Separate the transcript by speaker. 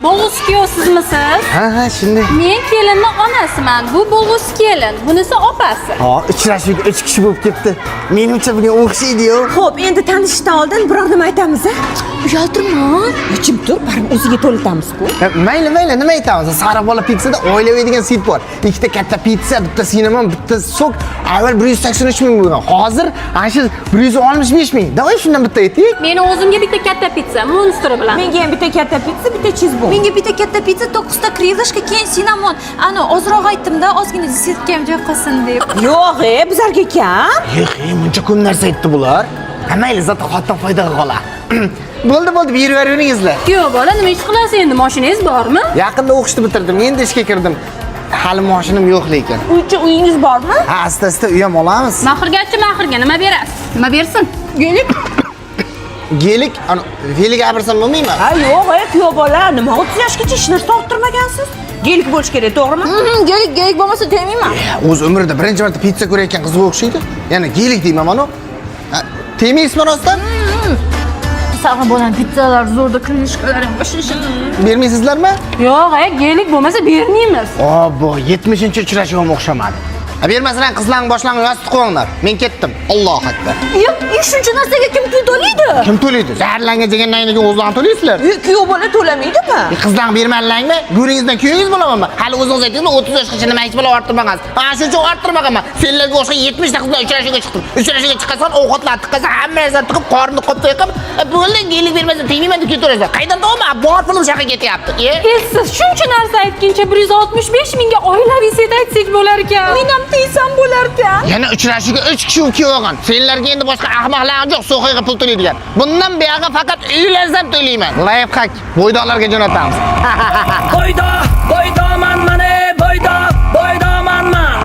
Speaker 1: Bo'g'uz kuyov sizmisiz?
Speaker 2: Ha, shunday.
Speaker 1: Men kelinning onasiman. Bu bo'g'uz kelin, bunisi opasi.
Speaker 2: Ha, uchrashuvga 3 kishi bo'lib ketdi. Menimcha bunga o'xshaydi-yu.
Speaker 3: Xo'p, endi tanishishdan oldin biror nima aytamiz-a? Uyaltirma. Jim tur, baribir o'ziga to'latamiz-ku.
Speaker 2: Mayli, nima aytamiz? Sariq bola pitsada oilaviy degan sit bor. Ikkita katta pitsa, bitta sinamon, bitta sok. Avval 183 ming bo'lgan. Hozir ana shu 165 ming. Davay shundan bitta ayting.
Speaker 1: Meni o'zimga bitta katta pitsa, monstri bilan.
Speaker 3: Menga ham bitta katta pitsa, bitta cheeseburger.
Speaker 4: Menga bitta katta pitsa, 9 ta kriyashka, keyin sinamon. Ana ozroq aytdim-da, ozgina desetkam joy qolsin deb.
Speaker 3: Yo'q, bizlarga kam.
Speaker 2: Yo'q, buncha ko'p narsa aytdi bular. Mayli, zато xotdan foydaga qolar. Bo'ldi, berib yuringizlar.
Speaker 1: Kuyov bola, nima ish qilasiz endi? Mashinangiz bormi?
Speaker 2: Yaqinda o'qishni bitirdim, endi ishga kirdim. Hali mashinam yo'q lekin.
Speaker 3: Uyingiz bormi?
Speaker 2: Ha, asta uy ham olamiz.
Speaker 1: Mahirga nima berasiz? Nima bersin?
Speaker 3: Gelik.
Speaker 2: Gelik, ana veli gapirsam bo'lmaymi?
Speaker 3: Ha, yo'q, kuyov bola, nima 30 yoshgacha ishni orttirmagansiz? Gelik bo'lish kerak, to'g'rimi?
Speaker 4: Gelik bo'lmasa tegmayman.
Speaker 2: O'z umrida birinchi marta pitsa ko'rayotgan qizga o'xshaydi. Yana gelik deyman mana. Temaysizmi rostdan?
Speaker 4: Sag'in bolam pitsalar zo'rda kriyashkalar ham boshlashin.
Speaker 2: Bermaysizlarmi?
Speaker 1: Yo'q, gellik bo'lmasa bermaymiz.
Speaker 2: Bu 70-uchrashuvga o'xshamadi. Bermasalar qizlarning boshlang'ich yozib qo'yinglar. Men ketdim. Allohu akbar.
Speaker 4: Yo'q, shuncha narsaga kim pul to'laydi?
Speaker 2: Kim to'laydi? Zaharlangan jigannanglarga o'zlaring to'laysizlar.
Speaker 3: Kuyov bola to'lamaydimi?
Speaker 2: Qizlarga bermanlarmi? Go'ringizdan kuyingiz bo'lamanmi? Hali o'zingiz aytdingizmi 30 yoshgacha nima hech bola orttirmagansiz. Mana shuning uchun orttirmaganman. Senlarga o'xshagan 70 ta qizlar uchrashuvga chiqdim. Uchrashuvga chiqqansan ovqatlar tiqqansan, hamma narsa tiqib, qorni qopda yiqib, bo'ldi, gelik bermasa tegmayman deb ketaverasiz. Qaydan to'g'mi? Bor pulim shaqa ketyapti.
Speaker 1: Siz shuncha narsa aytguncha 165 mingga oilaviy set aytsak bo'lar ekan.
Speaker 3: Men ham teysam bo'lar ekan.
Speaker 2: Yana uchrashuvga 3 kishi kuyovgan. Senlarga endi boshqa ahmoqlar yo'q, so'qiga pul to'laydigan. Bundan buyog'i faqat uy lazzat to'layman. Layfhak bo'ydoqlarga jo'natamiz.
Speaker 5: Bo'ydoq!